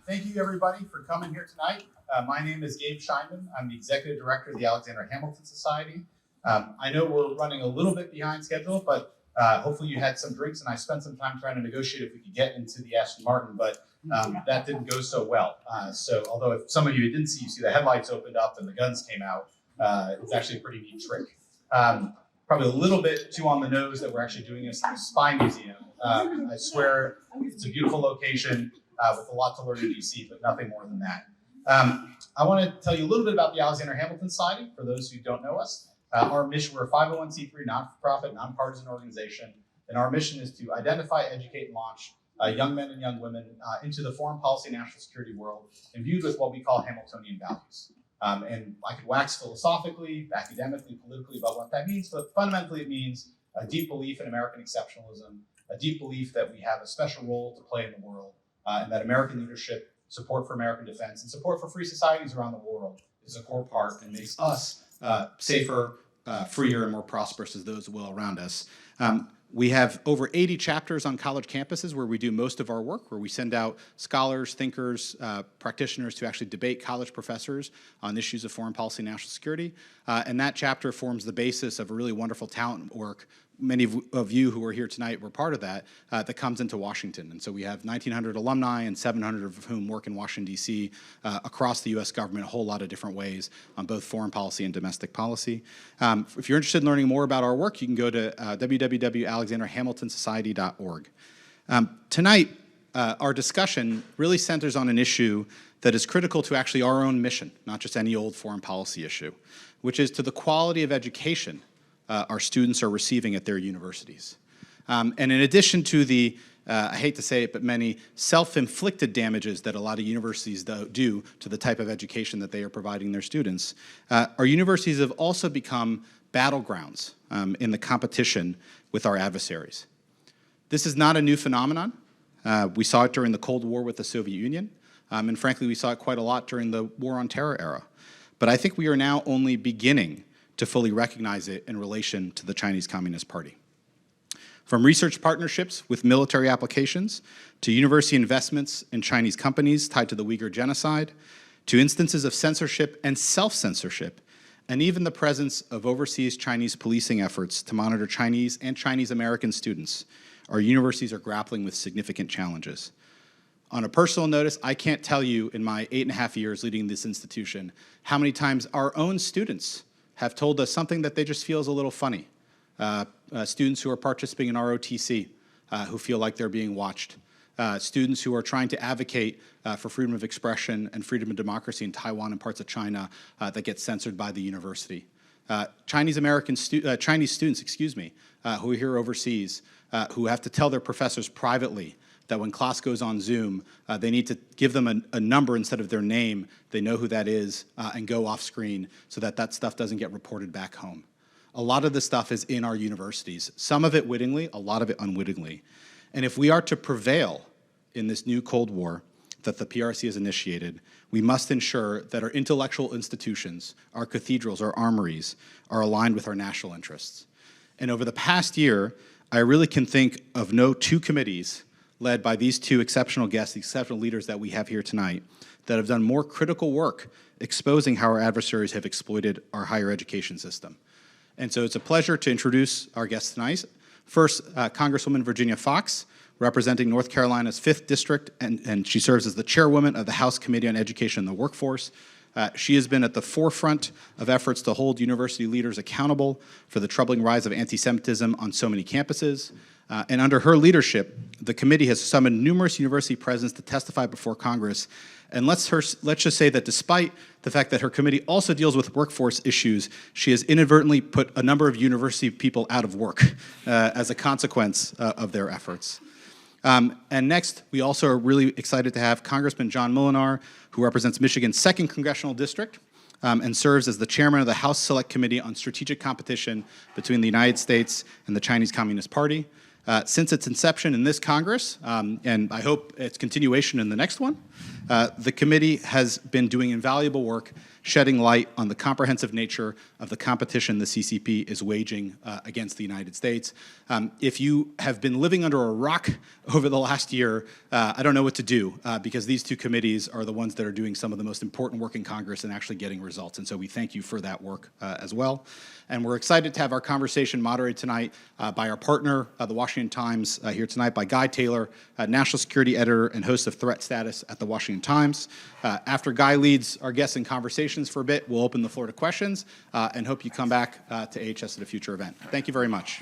Thank you, everybody, for coming here tonight. My name is Gabe Scheinman. I'm the Executive Director of the Alexander Hamilton Society. I know we're running a little bit behind schedule, but hopefully you had some drinks, and I spent some time trying to negotiate if we could get into the Aston Martin, but that didn't go so well. So although if some of you didn't see, you see the headlights opened up and the guns came out, it's actually a pretty neat trick. Probably a little bit too on the nose that we're actually doing this in a spy museum. I swear it's a beautiful location with a lot to learn in DC, but nothing more than that. I want to tell you a little bit about the Alexander Hamilton Society for those who don't know us. Our mission, we're a 501c3 non-for-profit, nonpartisan organization, and our mission is to identify, educate, and launch young men and young women into the foreign policy and national security world, imbued with what we call Hamiltonian values. And I could wax philosophically, academically, politically about what that means, but fundamentally it means a deep belief in American exceptionalism, a deep belief that we have a special role to play in the world, and that American leadership, support for American defense, and support for free societies around the world is a core part and makes us safer, freer, and more prosperous as those well around us. We have over 80 chapters on college campuses where we do most of our work, where we send out scholars, thinkers, practitioners to actually debate college professors on issues of foreign policy and national security. And that chapter forms the basis of a really wonderful talent work. Many of you who are here tonight were part of that, that comes into Washington. And so we have 1,900 alumni and 700 of whom work in Washington, D.C., across the U.S. government, a whole lot of different ways on both foreign policy and domestic policy. If you're interested in learning more about our work, you can go to www.alexanderhamiltonsociety.org. Tonight, our discussion really centers on an issue that is critical to actually our own mission, not just any old foreign policy issue, which is to the quality of education our students are receiving at their universities. And in addition to the, I hate to say it, but many self-inflicted damages that a lot of universities do to the type of education that they are providing their students, our universities have also become battlegrounds in the competition with our adversaries. This is not a new phenomenon. We saw it during the Cold War with the Soviet Union, and frankly, we saw it quite a lot during the War on Terror era. But I think we are now only beginning to fully recognize it in relation to the Chinese Communist Party. From research partnerships with military applications, to university investments in Chinese companies tied to the Uyghur genocide, to instances of censorship and self-censorship, and even the presence of overseas Chinese policing efforts to monitor Chinese and Chinese American students, our universities are grappling with significant challenges. On a personal notice, I can't tell you in my 8.5 years leading this institution how many times our own students have told us something that they just feel is a little funny. Students who are participating in ROTC, who feel like they're being watched. Students who are trying to advocate for freedom of expression and freedom of democracy in Taiwan and parts of China that get censored by the university. Chinese students, who are here overseas, who have to tell their professors privately that when class goes on Zoom, they need to give them a number instead of their name. They know who that is and go off screen so that that stuff doesn't get reported back home. A lot of this stuff is in our universities, some of it wittingly, a lot of it unwittingly. And if we are to prevail in this new Cold War that the PRC has initiated, we must ensure that our intellectual institutions, our cathedrals, our armories, are aligned with our national interests. And over the past year, I really can think of no two committees led by these two exceptional guests, the exceptional leaders that we have here tonight, that have done more critical work exposing how our adversaries have exploited our higher education system. And so it's a pleasure to introduce our guests tonight. First, Congresswoman Virginia Foxx, representing North Carolina's 5th District, and she serves as the chairwoman of the House Committee on Education and the Workforce. She has been at the forefront of efforts to hold university leaders accountable for the troubling rise of anti-Semitism on so many campuses. And under her leadership, the committee has summoned numerous university presidents to testify before Congress. And let's just say that despite the fact that her committee also deals with workforce issues, she has inadvertently put a number of university people out of work as a consequence of their efforts. And next, we also are really excited to have Congressman John Moolenaar, who represents Michigan's 2nd Congressional District and serves as the chairman of the House Select Committee on Strategic Competition between the United States and the Chinese Communist Party. Since its inception in this Congress, and I hope its continuation in the next one, the committee has been doing invaluable work shedding light on the comprehensive nature of the competition the CCP is waging against the United States. If you have been living under a rock over the last year, I don't know what to do, because these two committees are the ones that are doing some of the most important work in Congress and actually getting results. And so we thank you for that work as well. And we're excited to have our conversation moderated tonight by our partner, the Washington Times, here tonight, by Guy Taylor, national security editor and host of Threat Status at the Washington Times. After Guy leads our guests in conversations for a bit, we'll open the floor to questions and hope you come back to AHS at a future event. Thank you very much.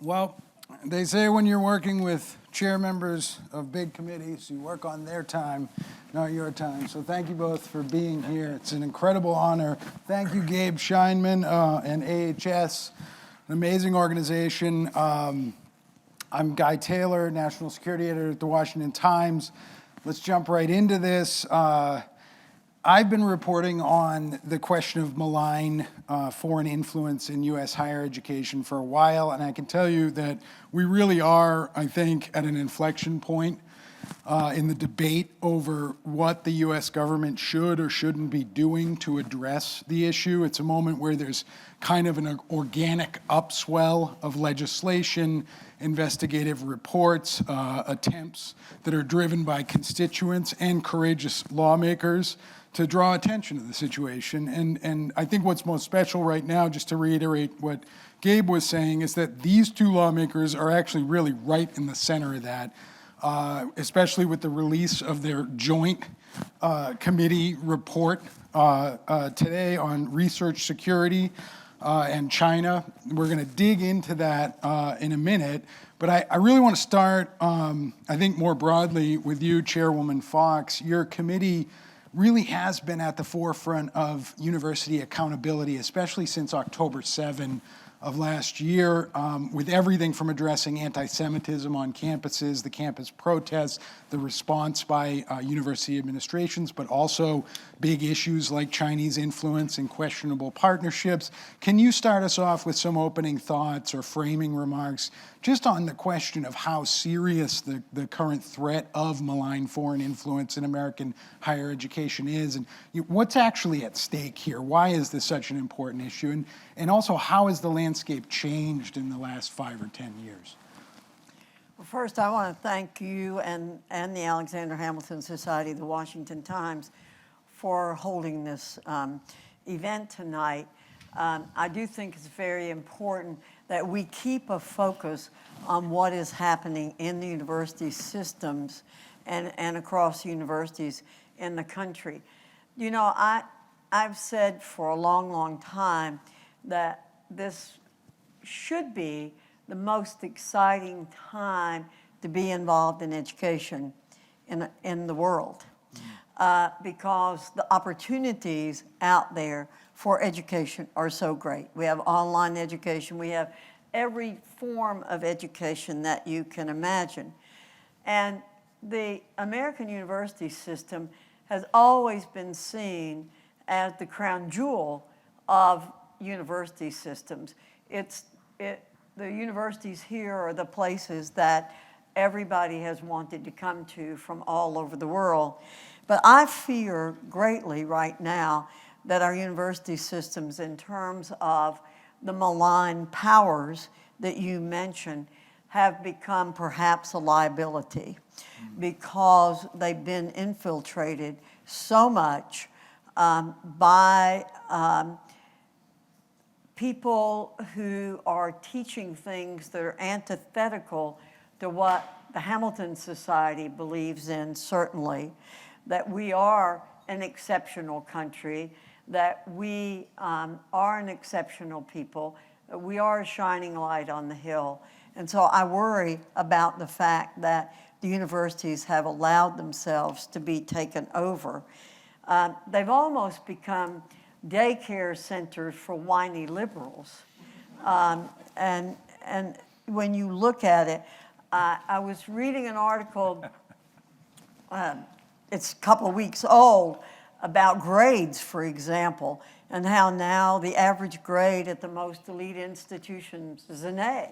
Well, they say when you're working with chair members of big committees, you work on their time, not your time. So thank you both for being here. It's an incredible honor. Thank you, Gabe Scheinman and AHS, an amazing organization. I'm Guy Taylor, national security editor at the Washington Times. Let's jump right into this. I've been reporting on the question of malign foreign influence in U.S. higher education for a while, and I can tell you that we really are, I think, at an inflection point in the debate over what the U.S. government should or shouldn't be doing to address the issue. It's a moment where there's kind of an organic upswell of legislation, investigative reports, attempts that are driven by constituents and courageous lawmakers to draw attention to the situation. And I think what's most special right now, just to reiterate what Gabe was saying, is that these two lawmakers are actually really right in the center of that, especially with the release of their joint committee report today on research security and China. We're going to dig into that in a minute, but I really want to start, I think more broadly with you, Chairwoman Foxx. Your committee really has been at the forefront of university accountability, especially since October 7 of last year, with everything from addressing anti-Semitism on campuses, the campus protests, the response by university administrations, but also big issues like Chinese influence and questionable partnerships. Can you start us off with some opening thoughts or framing remarks just on the question of how serious the current threat of malign foreign influence in American higher education is, and what's actually at stake here? Why is this such an important issue? And also, how has the landscape changed in the last 5 or 10 years? Well, first, I want to thank you and the Alexander Hamilton Society, the Washington Times, for holding this event tonight. I do think it's very important that we keep a focus on what is happening in the university systems and across universities in the country. You know, I've said for a long, long time that this should be the most exciting time to be involved in education in the world, because the opportunities out there for education are so great. We have online education. We have every form of education that you can imagine. And the American university system has always been seen as the crown jewel of university systems. The universities here are the places that everybody has wanted to come to from all over the world. But I fear greatly right now that our university systems, in terms of the malign powers that you mentioned, have become perhaps a liability because they've been infiltrated so much by people who are teaching things that are antithetical to what the Hamilton Society believes in, certainly, that we are an exceptional country, that we are an exceptional people, that we are a shining light on the hill. And so I worry about the fact that the universities have allowed themselves to be taken over. They've almost become daycare centers for whiny liberals. And when you look at it, I was reading an article, it's a couple of weeks old, about grades, for example, and how now the average grade at the most elite institutions is an A.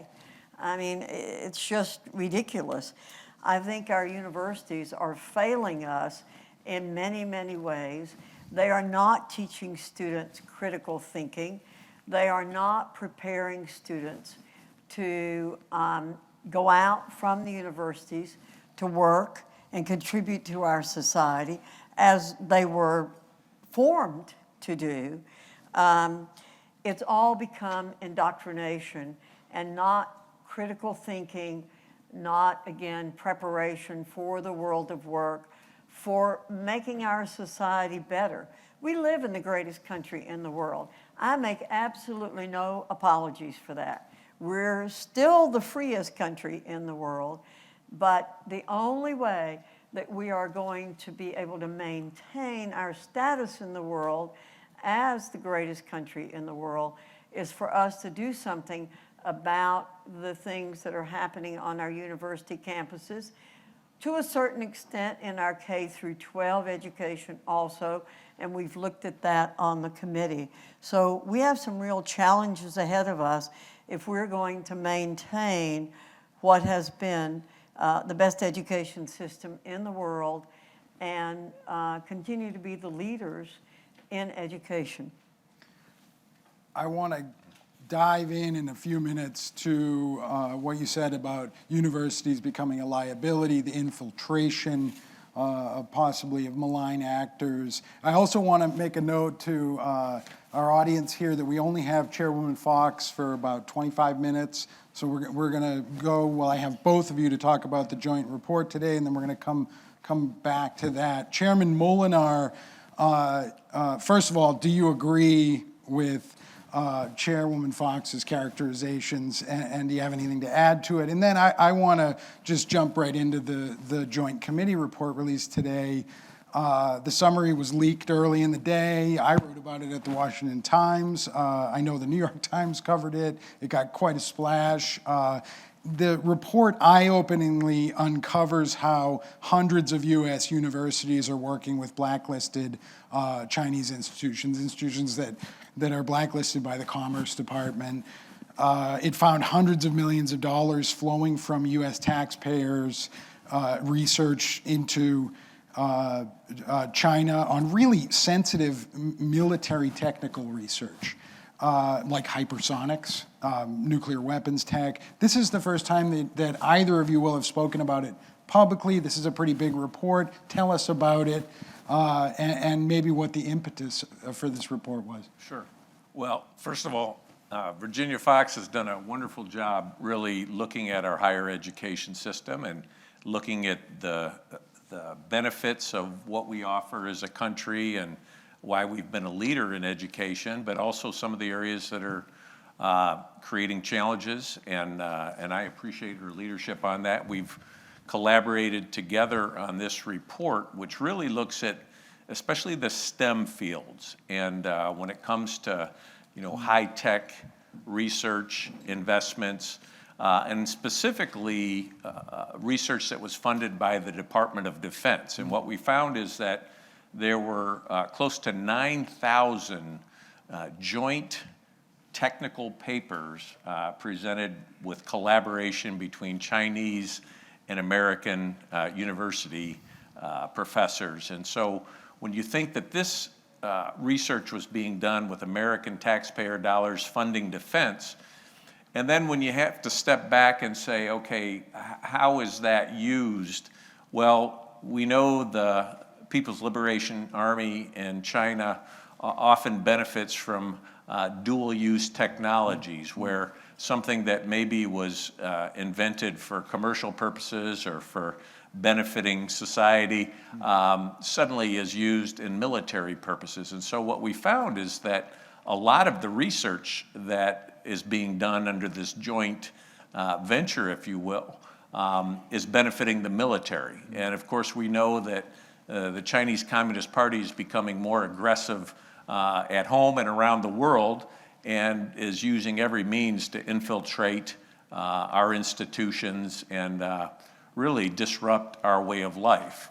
I mean, it's just ridiculous. I think our universities are failing us in many, many ways. They are not teaching students critical thinking. They are not preparing students to go out from the universities to work and contribute to our society as they were formed to do. It's all become indoctrination and not critical thinking, not, again, preparation for the world of work, for making our society better. We live in the greatest country in the world. I make absolutely no apologies for that. We're still the freest country in the world, but the only way that we are going to be able to maintain our status in the world as the greatest country in the world is for us to do something about the things that are happening on our university campuses, to a certain extent in our K through 12 education also, and we've looked at that on the committee. So we have some real challenges ahead of us if we're going to maintain what has been the best education system in the world and continue to be the leaders in education. I want to dive in a few minutes to what you said about universities becoming a liability, the infiltration possibly of malign actors. I also want to make a note to our audience here that we only have Chairwoman Foxx for about 25 minutes. So we're going to go, well, I have both of you to talk about the joint report today, and then we're going to come back to that. Chairman Moolenaar, first of all, do you agree with Chairwoman Foxx's characterizations, and do you have anything to add to it? And then I want to just jump right into the joint committee report released today. The summary was leaked early in the day. I wrote about it at the Washington Times. I know the New York Times covered it. It got quite a splash. The report eye-openingly uncovers how hundreds of U.S. universities are working with blacklisted Chinese institutions that are blacklisted by the Commerce Department. It found hundreds of millions of dollars flowing from U.S. taxpayers, research into China on really sensitive military technical research, like hypersonics, nuclear weapons tech. This is the first time that either of you will have spoken about it publicly. This is a pretty big report. Tell us about it, and maybe what the impetus for this report was. Sure. Well, first of all, Virginia Foxx has done a wonderful job really looking at our higher education system and looking at the benefits of what we offer as a country and why we've been a leader in education, but also some of the areas that are creating challenges, and I appreciate her leadership on that. We've collaborated together on this report, which really looks at especially the STEM fields, and when it comes to high-tech research investments, and specifically research that was funded by the Department of Defense. And what we found is that there were close to 9,000 joint technical papers presented with collaboration between Chinese and American university professors. And so when you think that this research was being done with American taxpayer dollars funding defense, and then when you have to step back and say, okay, how is that used? Well, we know the People's Liberation Army in China often benefits from dual-use technologies, where something that maybe was invented for commercial purposes or for benefiting society suddenly is used in military purposes. And so what we found is that a lot of the research that is being done under this joint venture, if you will, is benefiting the military. And of course, we know that the Chinese Communist Party is becoming more aggressive at home and around the world, and is using every means to infiltrate our institutions and really disrupt our way of life.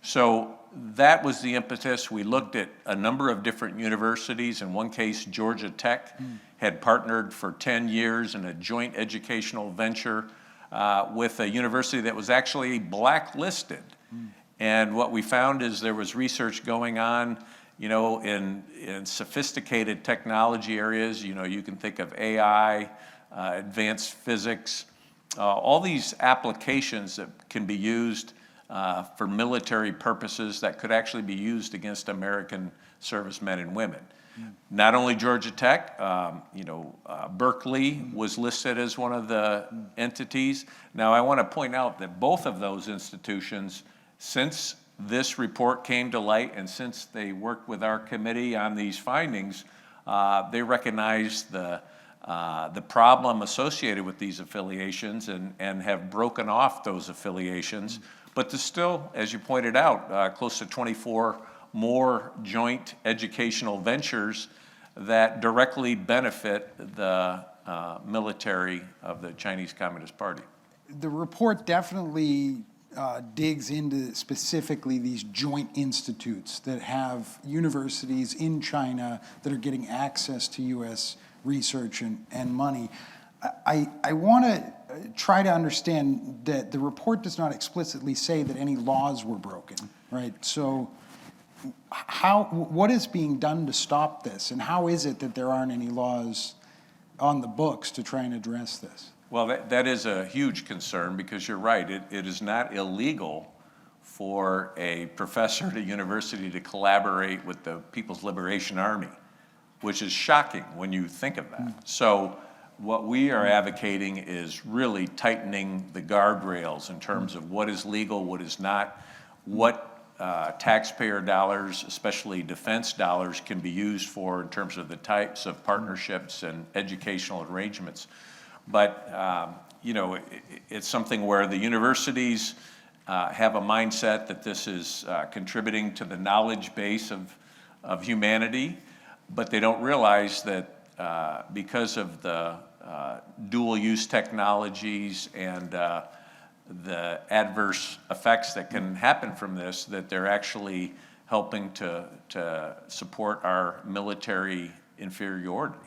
So that was the impetus. We looked at a number of different universities. In one case, Georgia Tech had partnered for 10 years in a joint educational venture with a university that was actually blacklisted. And what we found is there was research going on, you know, in sophisticated technology areas. You know, you can think of AI, advanced physics, all these applications that can be used for military purposes that could actually be used against American servicemen and women. Not only Georgia Tech, Berkeley was listed as one of the entities. Now, I want to point out that both of those institutions, since this report came to light and since they worked with our committee on these findings, they recognize the problem associated with these affiliations and have broken off those affiliations. But there's still, as you pointed out, close to 24 more joint educational ventures that directly benefit the military of the Chinese Communist Party. The report definitely digs into specifically these joint institutes that have universities in China that are getting access to U.S. research and money. I want to try to understand that the report does not explicitly say that any laws were broken, right? So what is being done to stop this, and how is it that there aren't any laws on the books to try and address this? Well, that is a huge concern, because you're right. It is not illegal for a professor at a university to collaborate with the People's Liberation Army, which is shocking when you think of that. So what we are advocating is really tightening the guardrails in terms of what is legal, what is not, what taxpayer dollars, especially defense dollars, can be used for in terms of the types of partnerships and educational arrangements. But it's something where the universities have a mindset that this is contributing to the knowledge base of humanity, but they don't realize that because of the dual-use technologies and the adverse effects that can happen from this, that they're actually helping to support our military inferiority.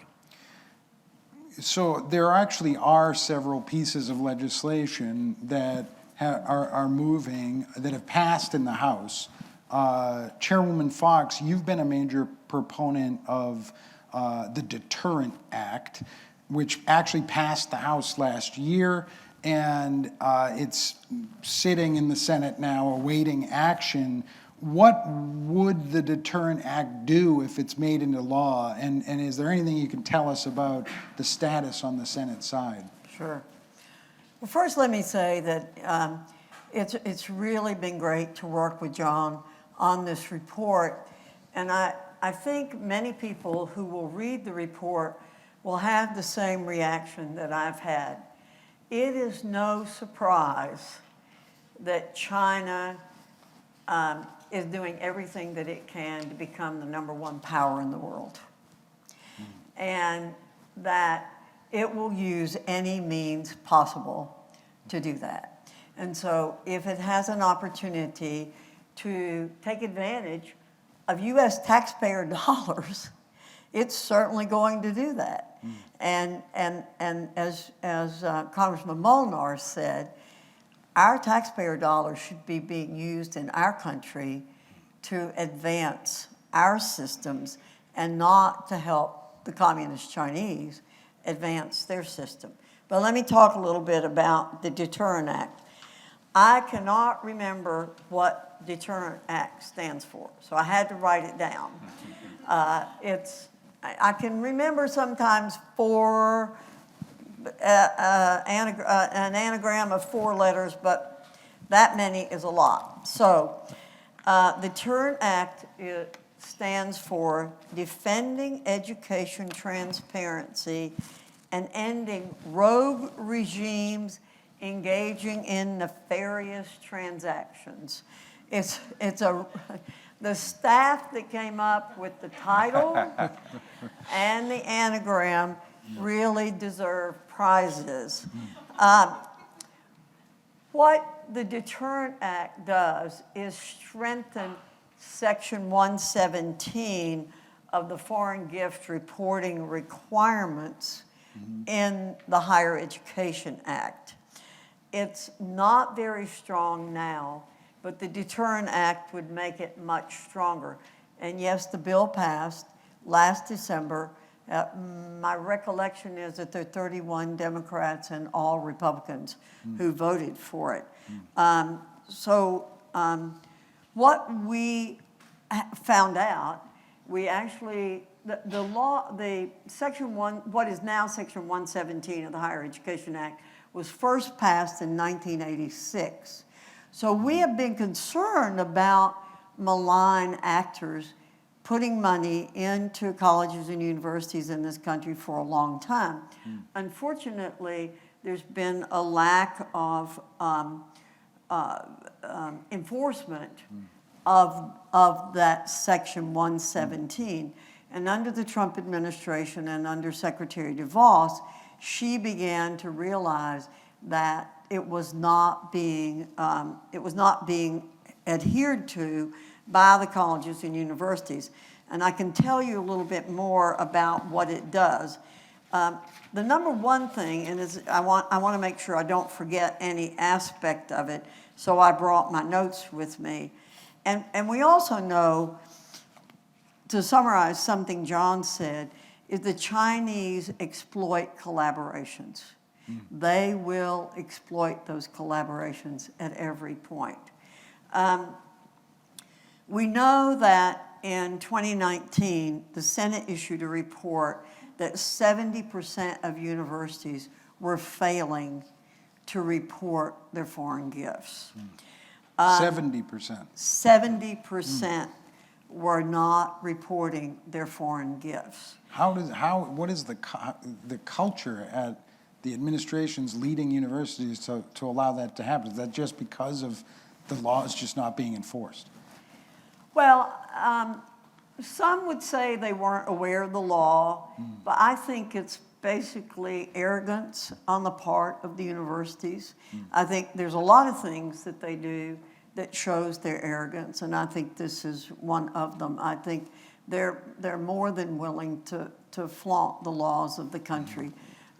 So there actually are several pieces of legislation that are moving, that have passed in the House. Chairwoman Foxx, you've been a major proponent of the Deterrent Act, which actually passed the House last year, and it's sitting in the Senate now awaiting action. What would the Deterrent Act do if it's made into law? And is there anything you can tell us about the status on the Senate side? Sure. Well, first let me say that it's really been great to work with John on this report. And I think many people who will read the report will have the same reaction that I've had. It is no surprise that China is doing everything that it can to become the #1 power in the world. And that it will use any means possible to do that. And so if it has an opportunity to take advantage of U.S. taxpayer dollars, it's certainly going to do that. And as Congressman Moolenaar said, our taxpayer dollars should be being used in our country to advance our systems and not to help the Communist Chinese advance their system. But let me talk a little bit about the Deterrent Act. I cannot remember what Deterrent Act stands for, so I had to write it down. I can remember sometimes an anagram of 4 letters, but that many is a lot. So the Deterrent Act stands for Defending Education Transparency and Ending Rogue Regimes Engaging in Nefarious Transactions. The staff that came up with the title and the anagram really deserve prizes. What the Deterrent Act does is strengthen Section 117 of the Foreign Gift Reporting Requirements in the Higher Education Act. It's not very strong now, but the Deterrent Act would make it much stronger. And yes, the bill passed last December. My recollection is that there are 31 Democrats and all Republicans who voted for it. What we found out, we actually, the law, what is now Section 117 of the Higher Education Act was first passed in 1986. So we have been concerned about malign actors putting money into colleges and universities in this country for a long time. Unfortunately, there's been a lack of enforcement of that Section 117. And under the Trump administration and under Secretary DeVos, she began to realize that it was not being adhered to by the colleges and universities. And I can tell you a little bit more about what it does. The number one thing, and I want to make sure I don't forget any aspect of it, so I brought my notes with me. And we also know, to summarize something John said, is the Chinese exploit collaborations. They will exploit those collaborations at every point. We know that in 2019, the Senate issued a report that 70% of universities were failing to report their foreign gifts. 70%. 70% were not reporting their foreign gifts. What is the culture at the administration's leading universities to allow that to happen? Is that just because of the laws just not being enforced? Well, some would say they weren't aware of the law, but I think it's basically arrogance on the part of the universities. I think there's a lot of things that they do that shows their arrogance, and I think this is one of them. I think they're more than willing to flaunt the laws of the country.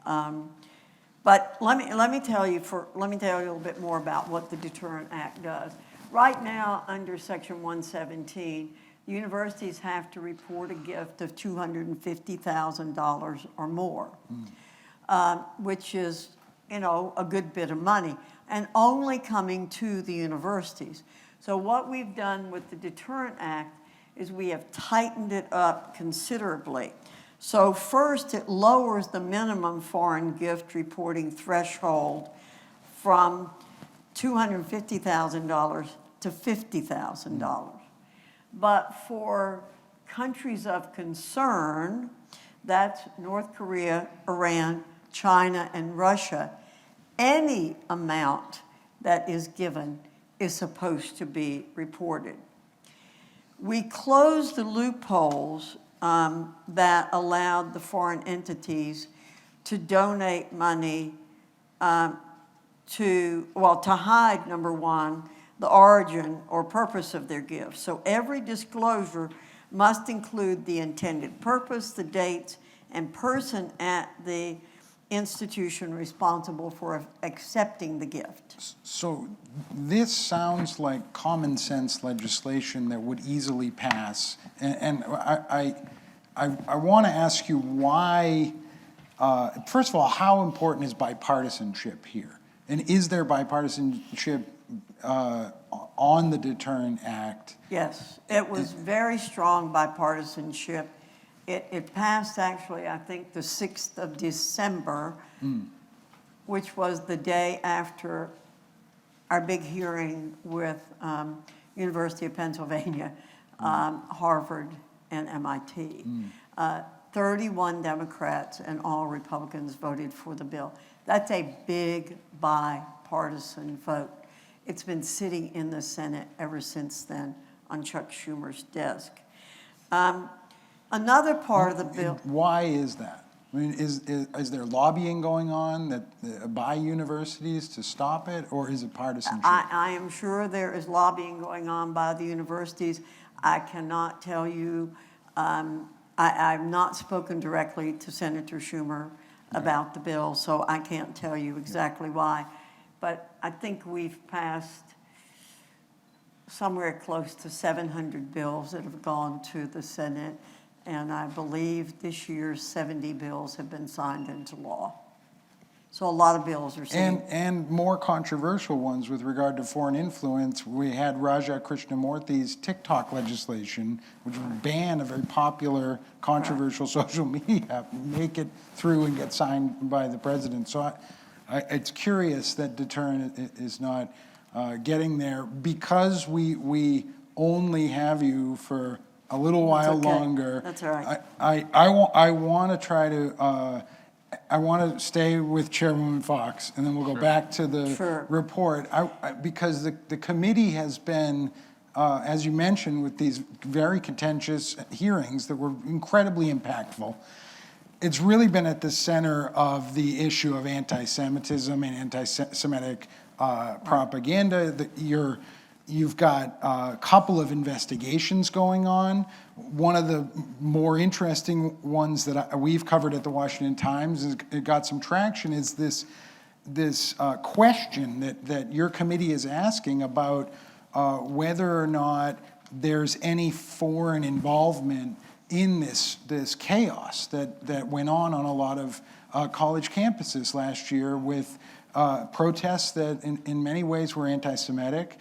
But let me tell you a little bit more about what the Deterrent Act does. Right now, under Section 117, universities have to report a gift of $250,000 or more, which is, a good bit of money, and only coming to the universities. So what we've done with the Deterrent Act is we have tightened it up considerably. So first, it lowers the minimum foreign gift reporting threshold from $250,000 to $50,000. But for countries of concern, that's North Korea, Iran, China, and Russia, any amount that is given is supposed to be reported. We closed the loopholes that allowed the foreign entities to donate money to hide, number one, the origin or purpose of their gifts. So every disclosure must include the intended purpose, the dates, and person at the institution responsible for accepting the gift. So this sounds like common sense legislation that would easily pass. And I want to ask you why, first of all, how important is bipartisanship here? And is there bipartisanship on the Deterrent Act? Yes, it was very strong bipartisanship. It passed actually, I think, the 6th of December, which was the day after our big hearing with University of Pennsylvania, Harvard, and MIT. 31 Democrats and all Republicans voted for the bill. That's a big bipartisan vote. It's been sitting in the Senate ever since then on Chuck Schumer's desk. Another part of the bill. Why is that? I mean, is there lobbying going on by universities to stop it, or is it partisanship? I am sure there is lobbying going on by the universities. I cannot tell you, I've not spoken directly to Senator Schumer about the bill, so I can't tell you exactly why. But I think we've passed somewhere close to 700 bills that have gone to the Senate, and I believe this year 70 bills have been signed into law. So a lot of bills are sitting. And more controversial ones with regard to foreign influence. We had Raja Krishnamurthy's TikTok legislation, which would ban a very popular, controversial social media app, make it through and get signed by the president. So it's curious that Deterrent is not getting there. Because we only have you for a little while longer. That's all right. I want to try to I want to stay with Chairwoman Foxx, and then we'll go back to the report. Because the committee has been, as you mentioned, with these very contentious hearings that were incredibly impactful. It's really been at the center of the issue of anti-Semitism and anti-Semitic propaganda. You've got a couple of investigations going on. One of the more interesting ones that we've covered at the Washington Times, it got some traction, is this question that your committee is asking about whether or not there's any foreign involvement in this chaos that went on a lot of college campuses last year with protests that in many ways were anti-Semitic.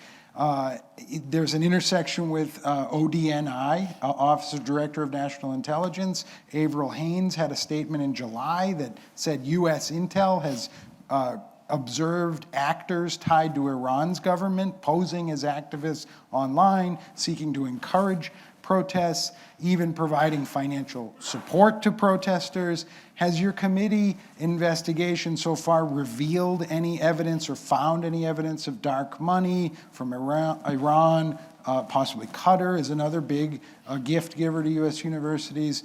There's an intersection with ODNI, Office of Director of National Intelligence. Avril Haines had a statement in July that said U.S. Intel has observed actors tied to Iran's government posing as activists online, seeking to encourage protests, even providing financial support to protesters. Has your committee investigation so far revealed any evidence or found any evidence of dark money from Iran, possibly Qatar is another big gift giver to U.S. universities?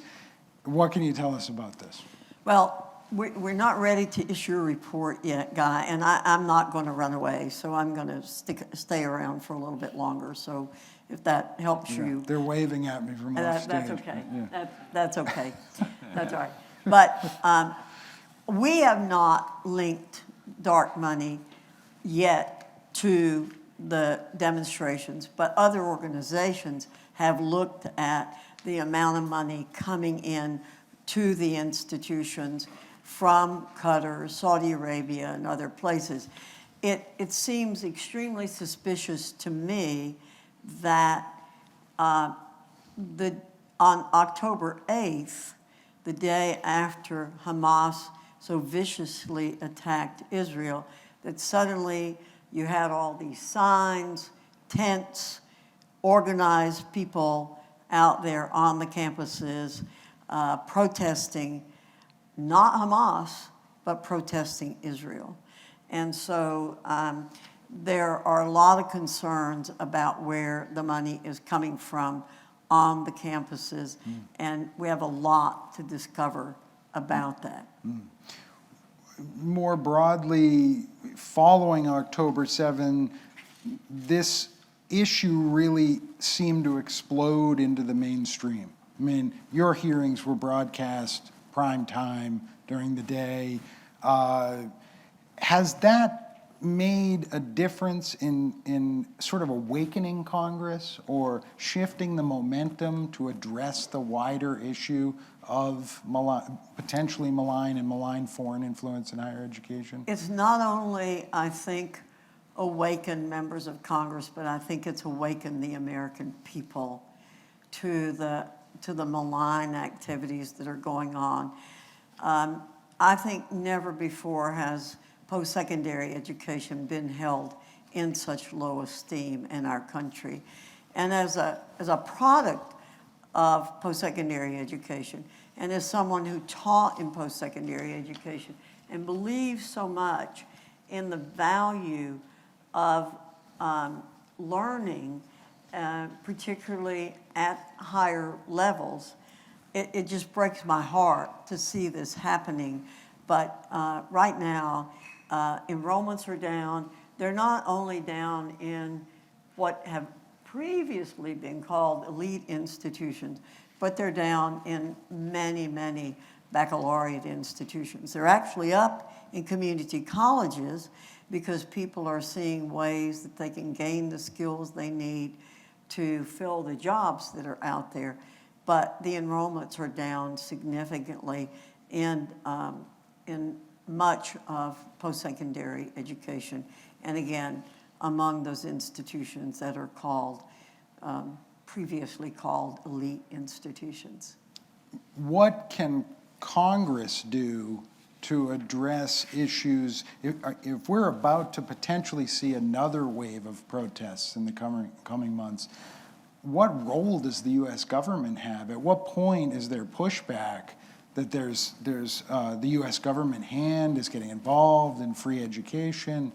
What can you tell us about this? Well, we're not ready to issue a report yet, Guy, and I'm not going to run away, so I'm going to stay around for a little bit longer. So if that helps you. They're waving at me from off stage. That's okay. Yeah. That's okay. That's all right. But we have not linked dark money yet to the demonstrations, but other organizations have looked at the amount of money coming in to the institutions from Qatar, Saudi Arabia, and other places. It seems extremely suspicious to me that on October 8th, the day after Hamas so viciously attacked Israel, that suddenly you had all these signs, tents, organized people out there on the campuses protesting, not Hamas, but protesting Israel. And so there are a lot of concerns about where the money is coming from on the campuses, and we have a lot to discover about that. More broadly, following October 7, this issue really seemed to explode into the mainstream. I mean, your hearings were broadcast prime time during the day. Has that made a difference in sort of awakening Congress or shifting the momentum to address the wider issue of potentially malign and malign foreign influence in higher education? It's not only, I think, awakened members of Congress, but I think it's awakened the American people to the malign activities that are going on. I think never before has post-secondary education been held in such low esteem in our country. And as a product of post-secondary education, and as someone who taught in post-secondary education and believes so much in the value of learning, particularly at higher levels, it just breaks my heart to see this happening. But right now, enrollments are down. They're not only down in what have previously been called elite institutions, but they're down in many, many baccalaureate institutions. They're actually up in community colleges because people are seeing ways that they can gain the skills they need to fill the jobs that are out there. But the enrollments are down significantly in much of post-secondary education. And again, among those institutions that are called, previously called elite institutions. What can Congress do to address issues if we're about to potentially see another wave of protests in the coming months? What role does the U.S. government have? At what point is there pushback that there's the U.S. government hand is getting involved in free education?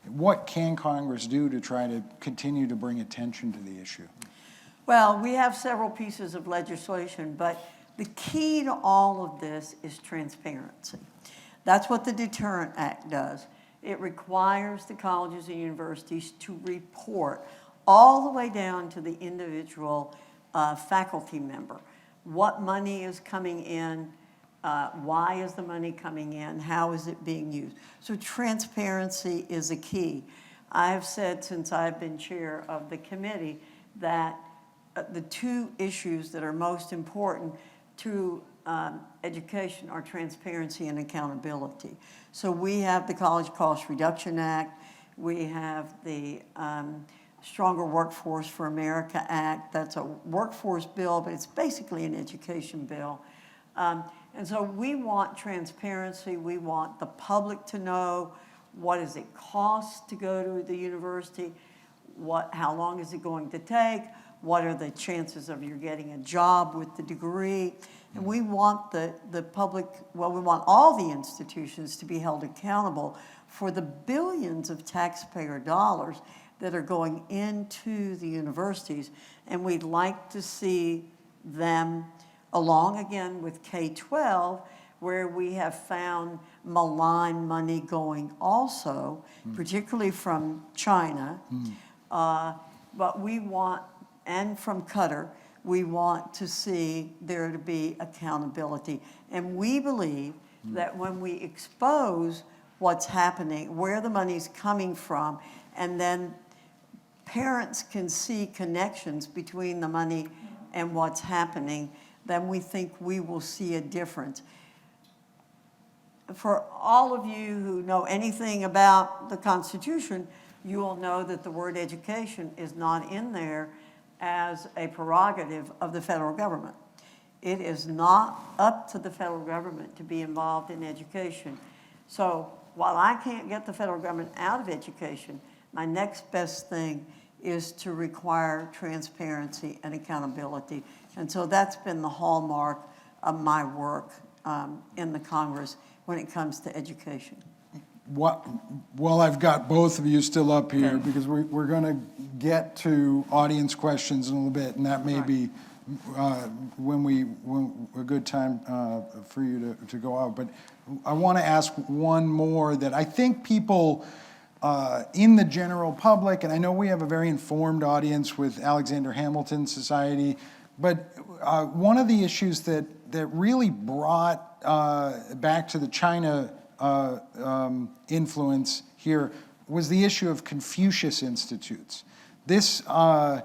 What can Congress do to try to continue to bring attention to the issue? Well, we have several pieces of legislation, but the key to all of this is transparency. That's what the Deterrent Act does. It requires the colleges and universities to report all the way down to the individual faculty member. What money is coming in, why is the money coming in, how is it being used? So transparency is a key. I have said since I've been chair of the committee that the two issues that are most important to education are transparency and accountability. So we have the College Cost Reduction Act, we have the Stronger Workforce for America Act. That's a workforce bill, but it's basically an education bill. And so we want transparency. We want the public to know what does it cost to go to the university, how long is it going to take, what are the chances of you getting a job with the degree. And we want the public, well, we want all the institutions to be held accountable for the billions of taxpayer dollars that are going into the universities. And we'd like to see them, along again with K-12, where we have found malign money going also, particularly from China. But we want, and from Qatar, we want to see there to be accountability. And we believe that when we expose what's happening, where the money's coming from, and then parents can see connections between the money and what's happening, then we think we will see a difference. For all of you who know anything about the Constitution, you will know that the word education is not in there as a prerogative of the federal government. It is not up to the federal government to be involved in education. So while I can't get the federal government out of education, my next best thing is to require transparency and accountability. And so that's been the hallmark of my work in the Congress when it comes to education. Well, I've got both of you still up here because we're going to get to audience questions in a little bit, and that may be when a good time for you to go out. But I want to ask one more that I think people in the general public, and I know we have a very informed audience with Alexander Hamilton Society, but one of the issues that really brought back to the China influence here was the issue of Confucius institutes. These are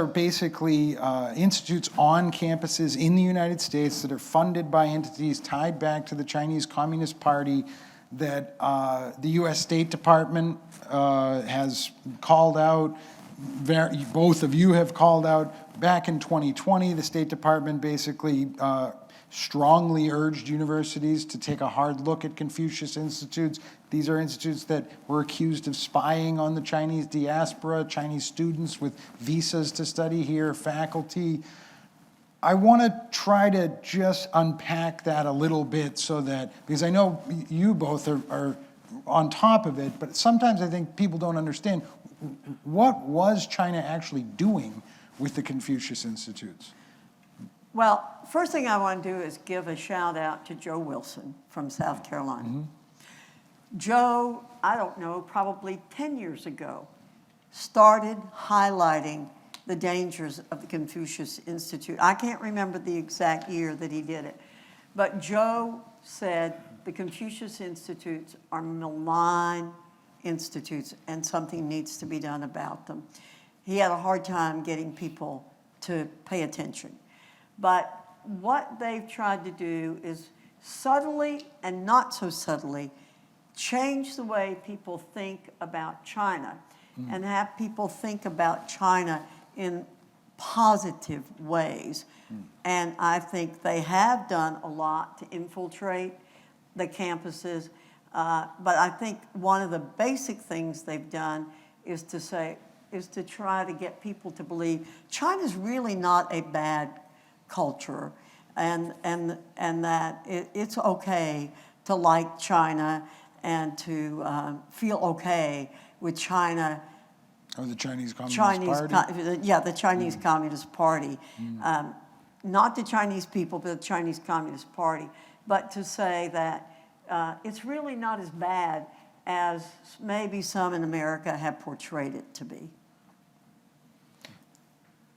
basically institutes on campuses in the United States that are funded by entities tied back to the Chinese Communist Party that the U.S. State Department has called out. Both of you have called out. Back in 2020, the State Department basically strongly urged universities to take a hard look at Confucius institutes. These are institutes that were accused of spying on the Chinese diaspora, Chinese students with visas to study here, faculty. I want to try to just unpack that a little bit so that, because I know you both are on top of it, but sometimes I think people don't understand what was China actually doing with the Confucius institutes. Well, first thing I want to do is give a shout out to Joe Wilson from South Carolina. Joe, I don't know, probably 10 years ago, started highlighting the dangers of the Confucius Institute. I can't remember the exact year that he did it, but Joe said the Confucius Institutes are malign institutes and something needs to be done about them. He had a hard time getting people to pay attention. But what they've tried to do is subtly and not so subtly change the way people think about China and have people think about China in positive ways. And I think they have done a lot to infiltrate the campuses. But I think one of the basic things they've done is to try to get people to believe China's really not a bad culture, and that it's okay to like China and to feel okay with China. Or the Chinese Communist Party? The Chinese Communist Party. Not the Chinese people, but the Chinese Communist Party. But to say that it's really not as bad as maybe some in America have portrayed it to be.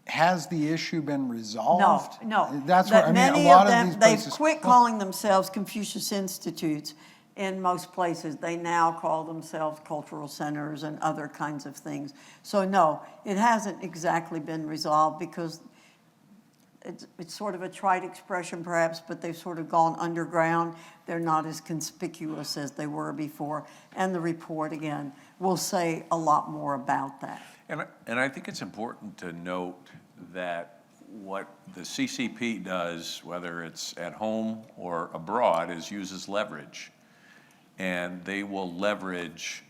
Has the issue been resolved? No. That's what I mean. Many A lot of them, these they've places, quit calling themselves Confucius Institutes in most places. They now call themselves cultural centers and other kinds of things. So no, it hasn't exactly been resolved because it's sort of a trite expression perhaps, but they've sort of gone underground. They're not as conspicuous as they were before. And the report, again, will say a lot more about that. And I think it's important to note that what the CCP does, whether it's at home or abroad, is uses leverage. And they will leverage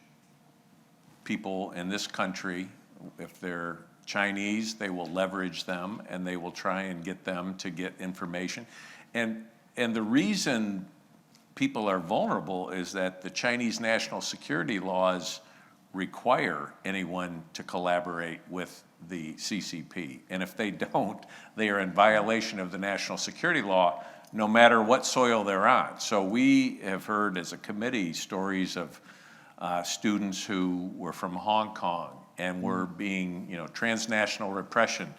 people in this country. If they're Chinese, they will leverage them and they will try and get them to get information. And the reason people are vulnerable is that the Chinese national security laws require anyone to collaborate with the CCP. And if they don't, they are in violation of the national security law, no matter what soil they're on. So we have heard as a committee stories of students who were from Hong Kong and were being, transnational repression,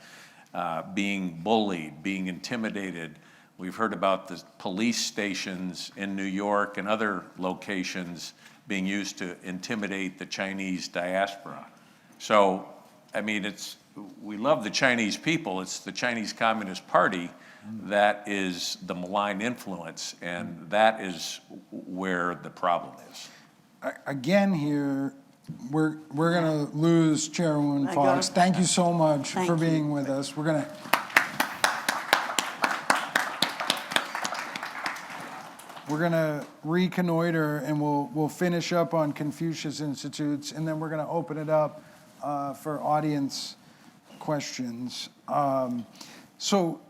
being bullied, being intimidated. We've heard about the police stations in New York and other locations being used to intimidate the Chinese diaspora. So, I mean, we love the Chinese people. It's the Chinese Communist Party that is the malign influence, and that is where the problem is. Again here, we're going to lose Chairwoman Foxx. Thank you so much for being with us. We're going to reconnoiter, and we'll finish up on Confucius Institutes, and then we're going to open it up for audience questions. So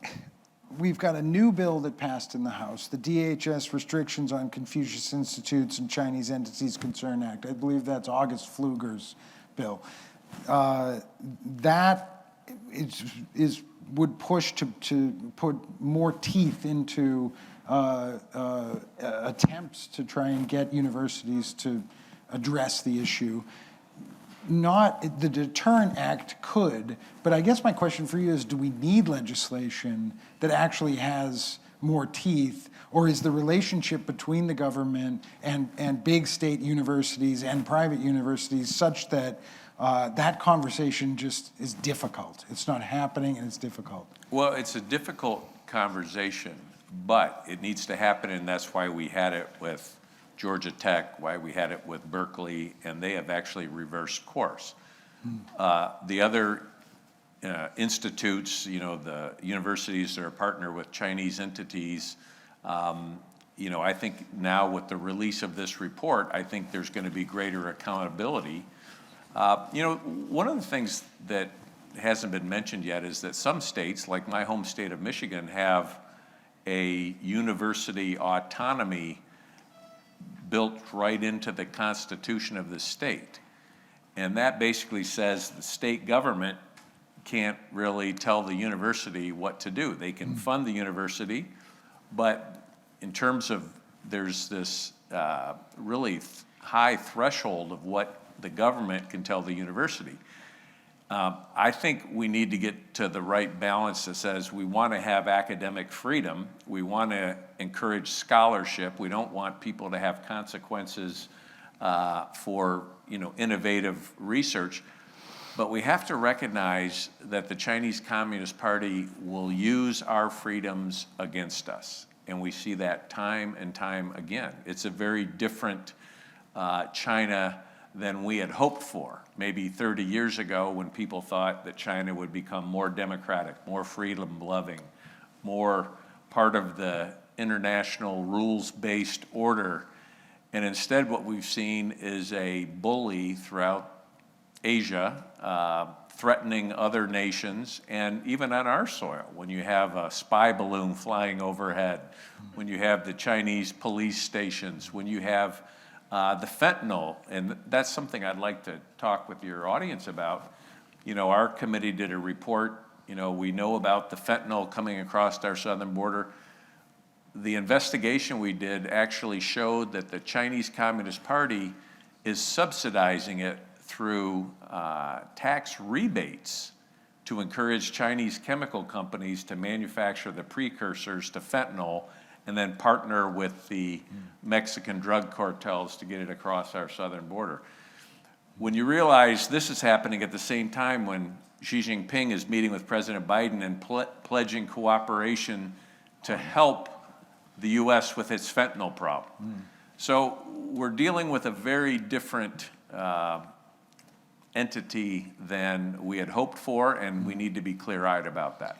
we've got a new bill that passed in the House, the DHS Restrictions on Confucius Institutes and Chinese Entities Concerned Act. I believe that's August Pfluger's bill. That would push to put more teeth into attempts to try and get universities to address the issue. Not the Deterrent Act could, but I guess my question for you is, do we need legislation that actually has more teeth, or is the relationship between the government and big state universities and private universities such that that conversation just is difficult? It's not happening and it's difficult. Well, it's a difficult conversation, but it needs to happen, and that's why we had it with Georgia Tech, why we had it with Berkeley, and they have actually reversed course. The other institutes, the universities that are partnered with Chinese entities, I think now with the release of this report, I think there's going to be greater accountability. One of the things that hasn't been mentioned yet is that some states, like my home state of Michigan, have a university autonomy built right into the Constitution of the state. And that basically says the state government can't really tell the university what to do. They can fund the university, but in terms of there's this really high threshold of what the government can tell the university. I think we need to get to the right balance that says we want to have academic freedom. We want to encourage scholarship. We don't want people to have consequences for innovative research. But we have to recognize that the Chinese Communist Party will use our freedoms against us. And we see that time and time again. It's a very different China than we had hoped for. Maybe 30 years ago, when people thought that China would become more democratic, more freedom-loving, more part of the international rules-based order. And instead, what we've seen is a bully throughout Asia, threatening other nations, and even on our soil, when you have a spy balloon flying overhead, when you have the Chinese police stations, when you have the fentanyl, and that's something I'd like to talk with your audience about. Our committee did a report, we know about the fentanyl coming across our southern border. The investigation we did actually showed that the Chinese Communist Party is subsidizing it through tax rebates to encourage Chinese chemical companies to manufacture the precursors to fentanyl and then partner with the Mexican drug cartels to get it across our southern border. When you realize this is happening at the same time when Xi Jinping is meeting with President Biden and pledging cooperation to help the U.S. with its fentanyl problem. So we're dealing with a very different entity than we had hoped for, and we need to be clear-eyed about that.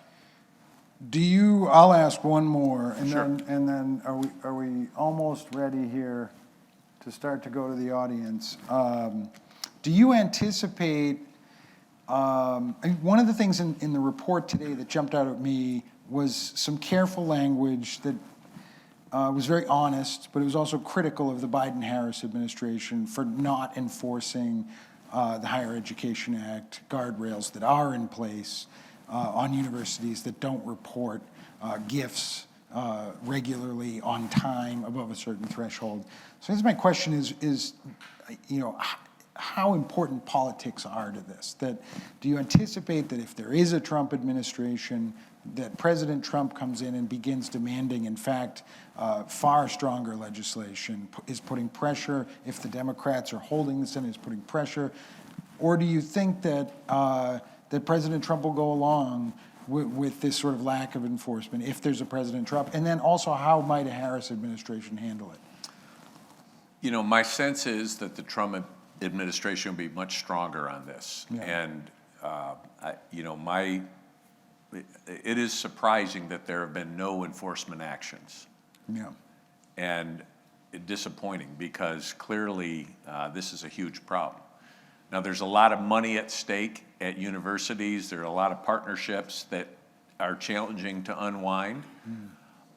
I'll ask one more, and Sure. then are we almost ready here to start to go to the audience? Do you anticipate, one of the things in the report today that jumped out at me was some careful language that was very honest, but it was also critical of the Biden-Harris administration for not enforcing the Higher Education Act guardrails that are in place on universities that don't report gifts regularly on time above a certain threshold. So I guess my question is how important politics are to this? That do you anticipate that if there is a Trump administration, that President Trump comes in and begins demanding, in fact, far stronger legislation, is putting pressure, if the Democrats are holding the Senate, is putting pressure? Or do you think that that President Trump will go along with this sort of lack of enforcement if there's a President Trump? And then also, how might a Harris administration handle it? My sense is that the Trump administration will be much stronger on this. Yeah. And, it is surprising that there have been no enforcement actions. Yeah. And disappointing, because clearly this is a huge problem. Now, there's a lot of money at stake at universities. There are a lot of partnerships that are challenging to unwind.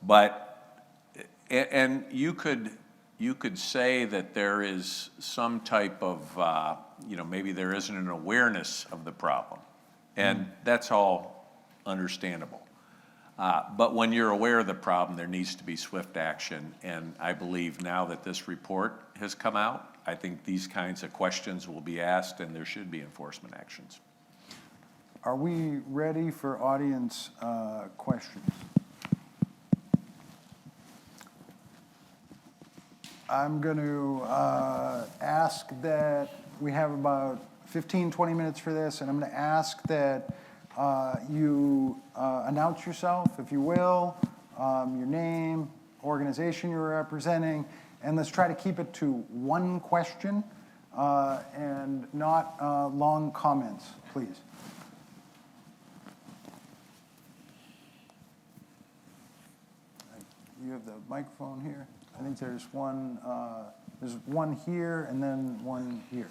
But, and you could say that there is some type of, maybe there isn't an awareness of the problem. And that's all understandable. But when you're aware of the problem, there needs to be swift action. And I believe now that this report has come out, I think these kinds of questions will be asked and there should be enforcement actions. Are we ready for audience questions? I'm going to ask that we have about 15, 20 minutes for this, and I'm going to ask that you announce yourself, if you will, your name, organization you're representing, and let's try to keep it to one question and not long comments, please. You have the microphone here. I think there's one here and then one here.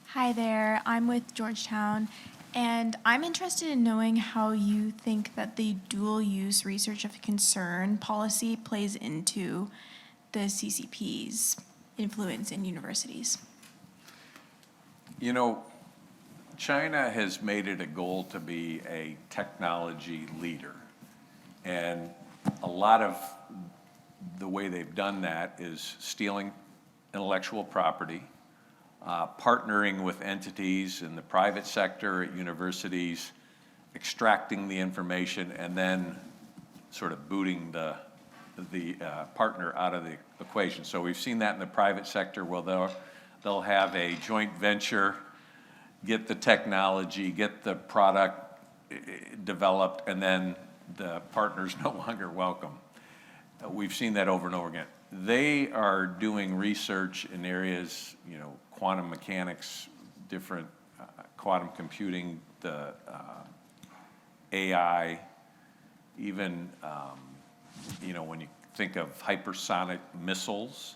Hi there, I'm with Georgetown, and I'm interested in knowing how you think that the dual-use research of concern policy plays into the CCP's influence in universities. China has made it a goal to be a technology leader. And a lot of the way they've done that is stealing intellectual property, partnering with entities in the private sector at universities, extracting the information, and then sort of booting the partner out of the equation. So we've seen that in the private sector where they'll have a joint venture, get the technology, get the product developed, and then the partner's no longer welcome. We've seen that over and over again. They are doing research in areas, quantum mechanics, different quantum computing, the AI, even, when you think of hypersonic missiles,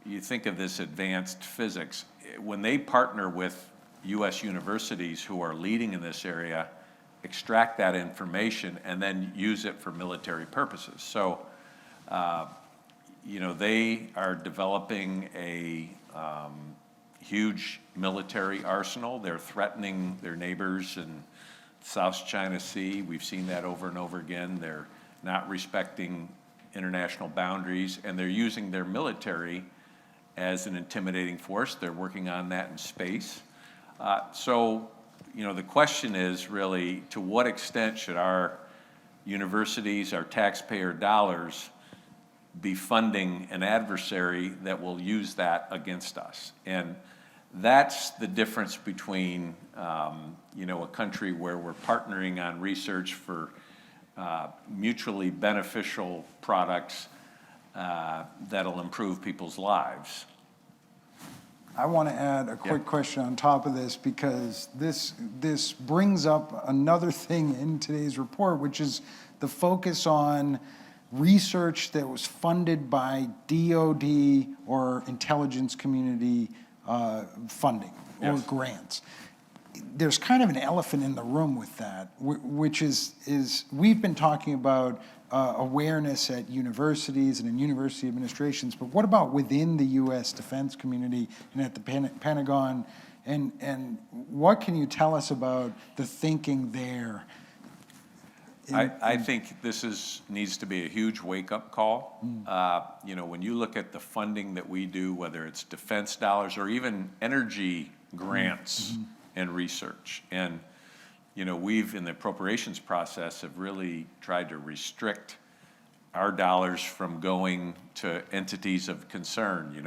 you think of this advanced physics. When they partner with U.S. universities who are leading in this area, extract that information and then use it for military purposes. So, they are developing a huge military arsenal. They're threatening their neighbors in South China Sea. We've seen that over and over again. They're not respecting international boundaries, and they're using their military as an intimidating force. They're working on that in space. The question is really, to what extent should our universities, our taxpayer dollars, be funding an adversary that will use that against us? And that's the difference between, a country where we're partnering on research for mutually beneficial products that'll improve people's lives. I want to add a quick question on top of this, because this brings up another thing in today's report, which is the focus on research that was funded by DoD or intelligence community funding or grants. There's kind of an elephant in the room with that, which is we've been talking about awareness at universities and in university administrations, but what about within the U.S. defense community and at the Pentagon? And what can you tell us about the thinking there? I think this needs to be a huge wake-up call. When you look at the funding that we do, whether it's defense dollars or even energy grants and research, and we've, in the appropriations process, have really tried to restrict our dollars from going to entities of concern,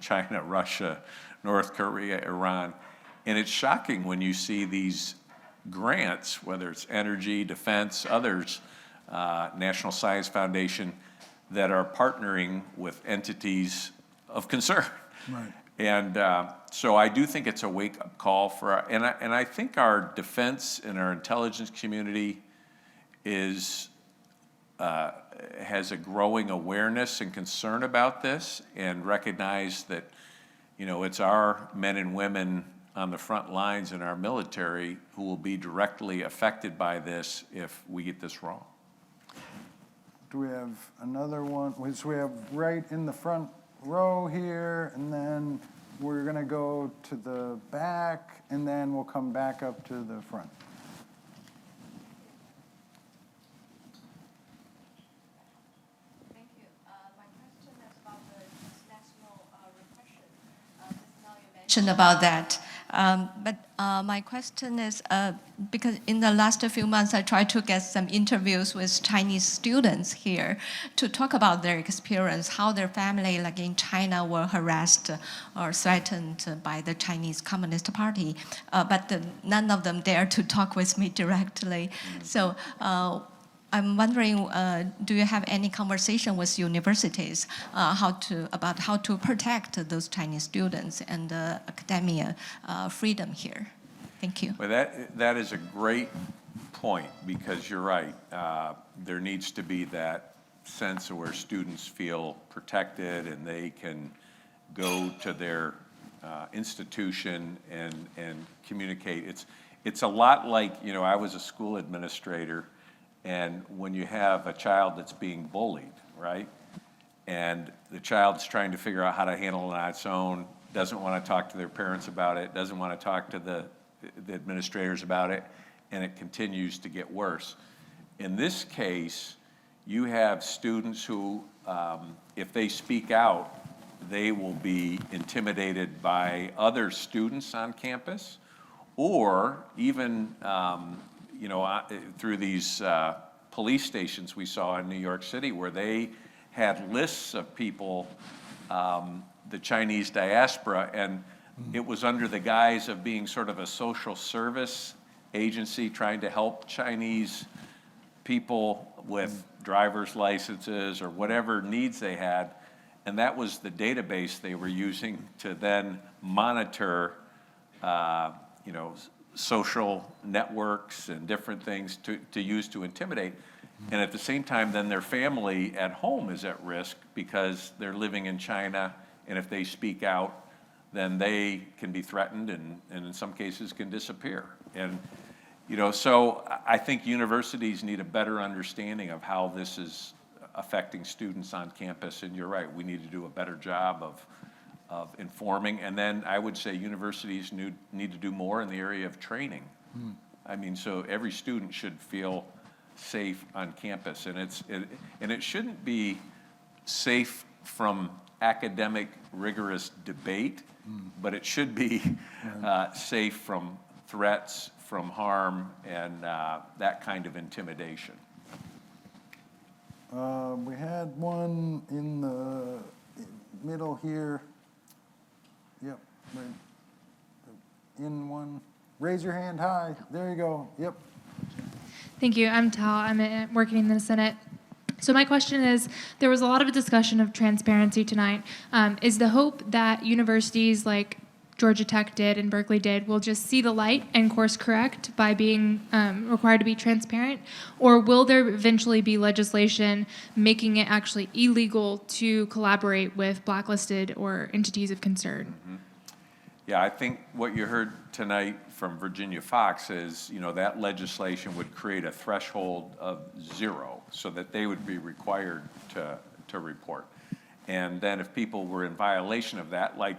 China, Russia, North Korea, Iran. And it's shocking when you see these grants, whether it's energy, defense, others, National Science Foundation, that are partnering with entities of concern. Right. And so I do think it's a wake-up call for and I think our defense and our intelligence community has a growing awareness and concern about this, and recognize that, it's our men and women on the front lines in our military who will be directly affected by this if we get this wrong. Do we have another one? Which we have right in the front row here, and then we're going to go to the back, and then we'll come back up to the front. Thank you. My question is about the national repression. Just now you mentioned about that. But my question is, because in the last few months, I tried to get some interviews with Chinese students here to talk about their experience, how their family, like in China, were harassed or threatened by the Chinese Communist Party. But none of them dared to talk with me directly. So I'm wondering, do you have any conversation with universities about how to protect those Chinese students and academia freedom here? Thank you. Well, that is a great point, because you're right. There needs to be that sense of where students feel protected and they can go to their institution and communicate. It's a lot like, I was a school administrator. And when you have a child that's being bullied, right, and the child's trying to figure out how to handle it on its own, doesn't want to talk to their parents about it, doesn't want to talk to the administrators about it, and it continues to get worse. In this case, you have students who, if they speak out, they will be intimidated by other students on campus, or even through these police stations we saw in New York City, where they had lists of people, the Chinese diaspora, and it was under the guise of being sort of a social service agency trying to help Chinese people with driver's licenses or whatever needs they had. And that was the database they were using to then monitor, social networks and different things to use to intimidate. And at the same time, then their family at home is at risk because they're living in China, and if they speak out, then they can be threatened and in some cases can disappear. And so I think universities need a better understanding of how this is affecting students on campus. And you're right, we need to do a better job of informing. And then I would say universities need to do more in the area of training. I mean, so every student should feel safe on campus. And it shouldn't be safe from academic rigorous debate, but it should be safe from threats, from harm, and that kind of intimidation. We had one in the middle here. Yep, right. In one. Raise your hand high. There you go. Yep. Thank you. I'm Tal. I'm working in the Senate. So my question is, there was a lot of discussion of transparency tonight. Is the hope that universities like Georgia Tech did and Berkeley did will just see the light and course correct by being required to be transparent? Or will there eventually be legislation making it actually illegal to collaborate with blacklisted or entities of concern? Mm-hmm. Yeah, I think what you heard tonight from Virginia Foxx is, that legislation would create a threshold of 0 so that they would be required to report. And then if people were in violation of that, like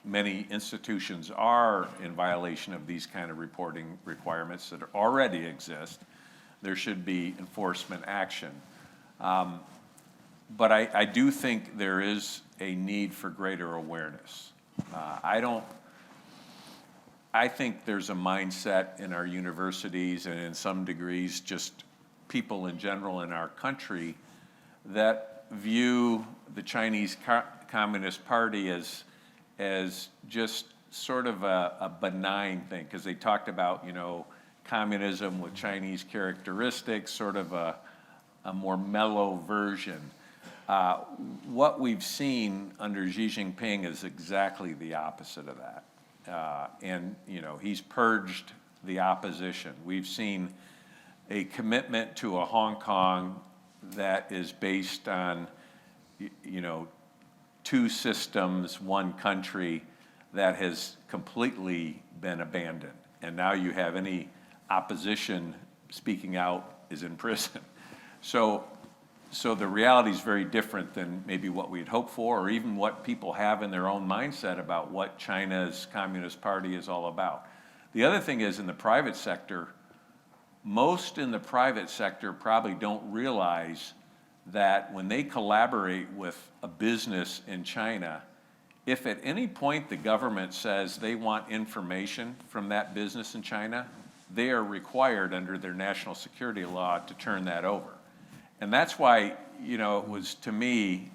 many institutions are in violation of these kind of reporting requirements that already exist, there should be enforcement action. But I do think there is a need for greater awareness. I think there's a mindset in our universities and in some degrees just people in general in our country that view the Chinese Communist Party as just sort of a benign thing, because they talked about, communism with Chinese characteristics, sort of a more mellow version. What we've seen under Xi Jinping is exactly the opposite of that. And he's purged the opposition. We've seen a commitment to a Hong Kong that is based on, two systems, one country, that has completely been abandoned. And now you have any opposition speaking out is in prison. So the reality is very different than maybe what we'd hoped for, or even what people have in their own mindset about what China's Communist Party is all about. The other thing is, in the private sector, most in the private sector probably don't realize that when they collaborate with a business in China, if at any point the government says they want information from that business in China, they are required under their national security law to turn that over. And that's why, it was, to me,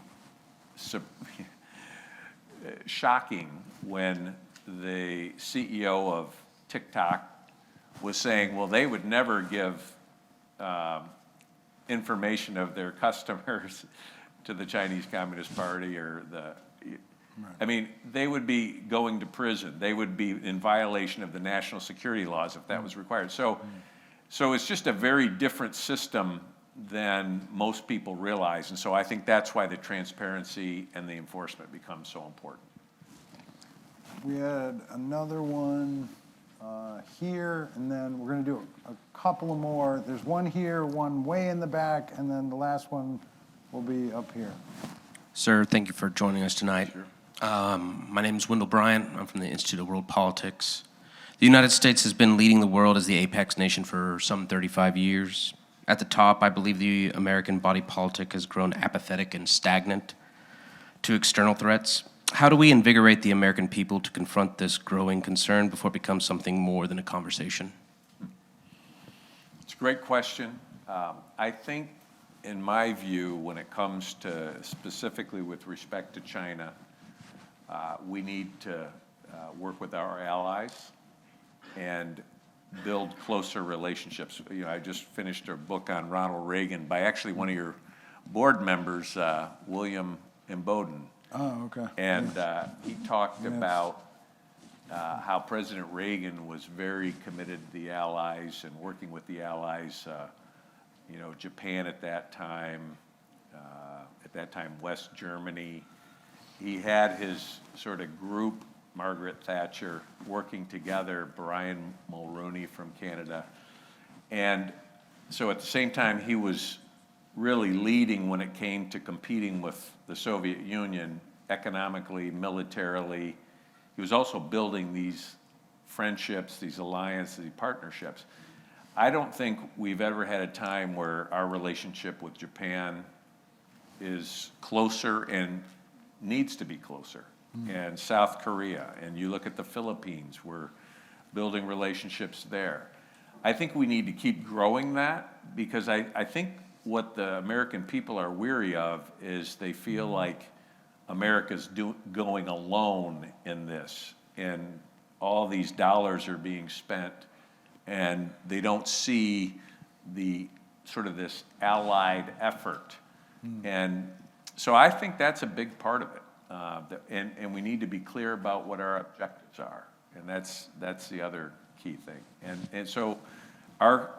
shocking when the CEO of TikTok was saying, well, they would never give information of their customers to the Chinese Communist Party or I mean, they would be going to prison. They would be in violation of the national security laws if that was required. So it's just a very different system than most people realize. And so I think that's why the transparency and the enforcement becomes so important. We had another one here, and then we're going to do a couple of more. There's one here, one way in the back, and then the last one will be up here. Sir, thank you for joining us tonight. Sure. My name is Wendell Bryant. I'm from the Institute of World Politics. The United States has been leading the world as the apex nation for some 35 years. At the top, I believe the American body politic has grown apathetic and stagnant. to external threats. How do we invigorate the American people to confront this growing concern before it becomes something more than a conversation? It's a great question. I think, in my view, when it comes to specifically with respect to China, we need to work with our allies and build closer relationships. You know, I just finished a book on Ronald Reagan by actually one of your board members, William Imboden. Oh, okay. And he talked about how President Reagan was very committed to the Allies and working with the Allies. You know, Japan at that time, West Germany. He had his sort of group, Margaret Thatcher, working together, Brian Mulroney from Canada. And so at the same time, he was really leading when it came to competing with the Soviet Union economically, militarily. He was also building these friendships, these alliances, these partnerships. I don't think we've ever had a time where our relationship with Japan is closer and needs to be closer. And South Korea, and you look at the Philippines, we're building relationships there. I think we need to keep growing that, because I think what the American people are weary of is they feel like America's going alone in this, and all these dollars are being spent, and they don't see the sort of this allied effort. And so I think that's a big part of it. And we need to be clear about what our objectives are. And that's the other key thing. And so our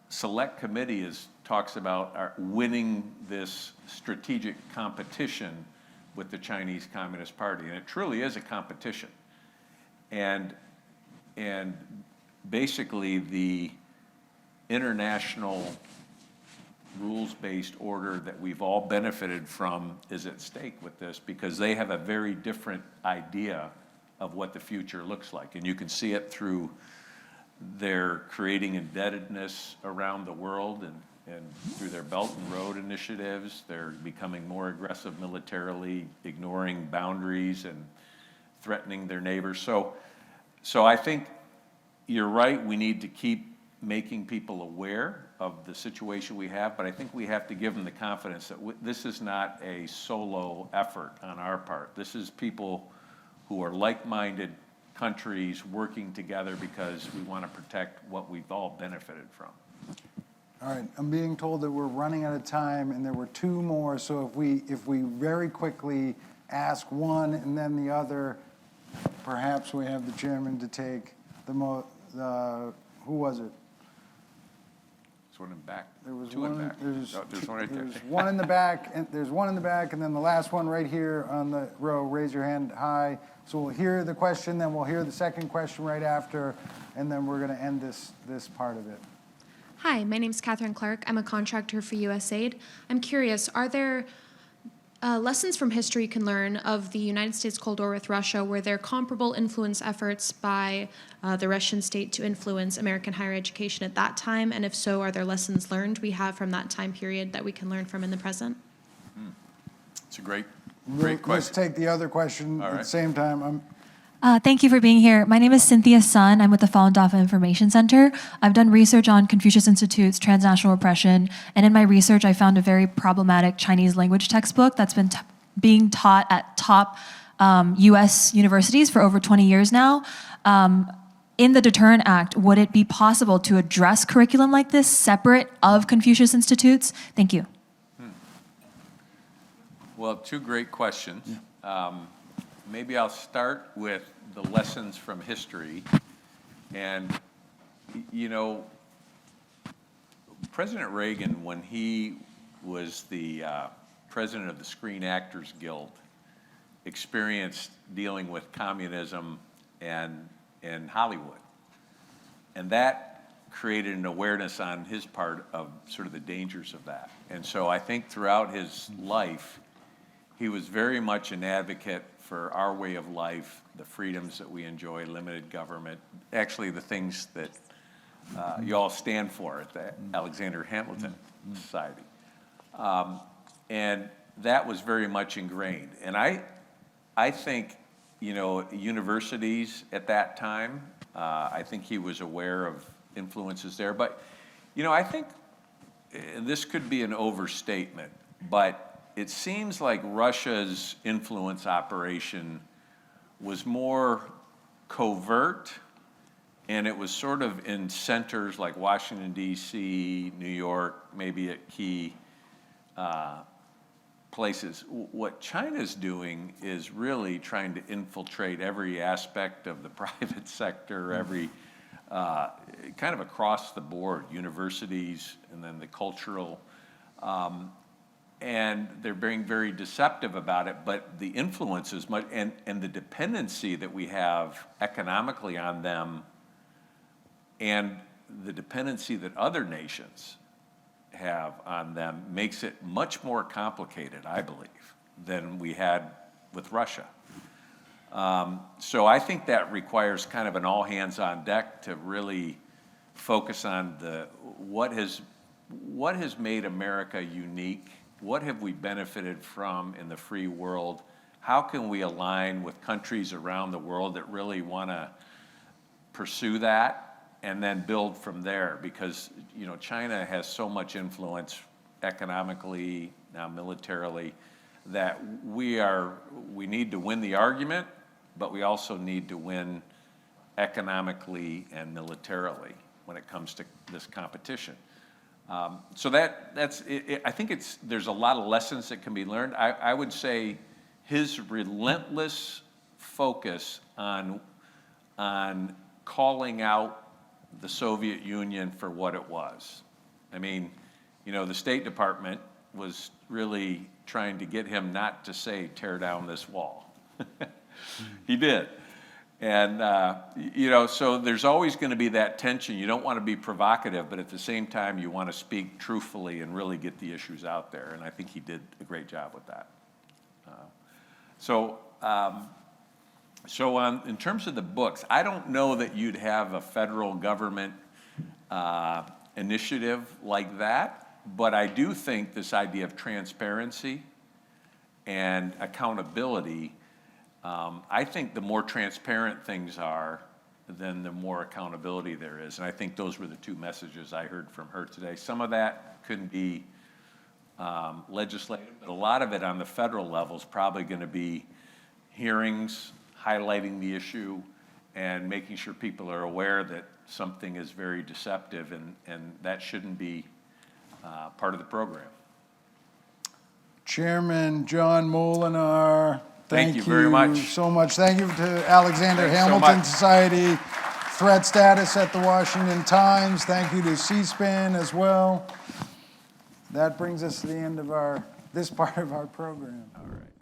select committee talks about winning this strategic competition with the Chinese Communist Party. And it truly is a competition. And basically the international rules-based order that we've all benefited from is at stake with this, because they have a very different idea of what the future looks like. And you can see it through their creating indebtedness around the world, and through their Belt and Road initiatives. They're becoming more aggressive militarily, ignoring boundaries and threatening their neighbors. So I think you're right, we need to keep making people aware of the situation we have, but I think we have to give them the confidence that this is not a solo effort on our part. This is people who are like-minded countries working together because we want to protect what we've all benefited from. All right, I'm being told that we're running out of time, and there were two more, so if we very quickly ask one and then the other, perhaps we have the chairman to take who was it? There's one in the back. There was two one, in the back. There's one right there. There's one in the back, and there's one in the back, and then the last one right here on the row. Raise your hand high. So we'll hear the question, then we'll hear the second question right after, and then we're going to end this part of it. Hi, my name's Catherine Clark. I'm a contractor for USAID. I'm curious, are there lessons from history you can learn of the United States Cold War with Russia? Were there comparable influence efforts by the Russian state to influence American higher education at that time? And if so, are there lessons learned we have from that time period that we can learn from in the present? It's a great Let's question. take the other question at the same time. Thank you for being here. My name is Cynthia Sun. I'm with the Falun Dafa Information Center. I've done research on Confucius Institute's transnational repression, and in my research, I found a very problematic Chinese language textbook that's been being taught at top U.S. universities for over 20 years now. In the Deterrent Act, would it be possible to address curriculum like this separate of Confucius Institutes? Thank you. Well, two great questions. Maybe I'll start with the lessons from history. And, you know, President Reagan, when he was the president of the Screen Actors Guild, experienced dealing with communism and Hollywood. And that created an awareness on his part of sort of the dangers of that. And so I think throughout his life, he was very much an advocate for our way of life, the freedoms that we enjoy, limited government, actually the things that you all stand for at the Alexander Hamilton Society. And that was very much ingrained. And I think, you know, universities at that time, I think he was aware of influences there. But, you know, I think this could be an overstatement, but it seems like Russia's influence operation was more covert, and it was sort of in centers like Washington, D.C., New York, maybe at key places. What China's doing is really trying to infiltrate every aspect of the private sector, every kind of across the board, universities, and then the cultural, and they're being very deceptive about it, but the influence is much, and the dependency that we have economically on them, and the dependency that other nations have on them makes it much more complicated, I believe, than we had with Russia. So I think that requires kind of an all hands on deck to really focus on what has made America unique, what have we benefited from in the free world, how can we align with countries around the world that really want to pursue that, and then build from there, because, you know, China has so much influence economically, now militarily, that we need to win the argument, but we also need to win economically and militarily when it comes to this competition. So that's it. I think there's a lot of lessons that can be learned. I would say his relentless focus on calling out the Soviet Union for what it was. I mean, you know, the State Department was really trying to get him not to say, tear down this wall. He did. And, you know, so there's always going to be that tension. You don't want to be provocative, but at the same time, you want to speak truthfully and really get the issues out there. And I think he did a great job with that. In terms of the books, I don't know that you'd have a federal government initiative like that, but I do think this idea of transparency and accountability, I think the more transparent things are, then the more accountability there is. And I think those were the two messages I heard from her today. Some of that could be legislative, but a lot of it on the federal level is probably going to be hearings, highlighting the issue, and making sure people are aware that something is very deceptive, and that shouldn't be part of the program. Chairman John Moolenaar, thank you very much. So much. Thank you to Alexander Thanks Hamilton so much. Society, Threat Status at the Washington Times. Thank you to C-SPAN as well. That brings us to the end of this part of our program. All right.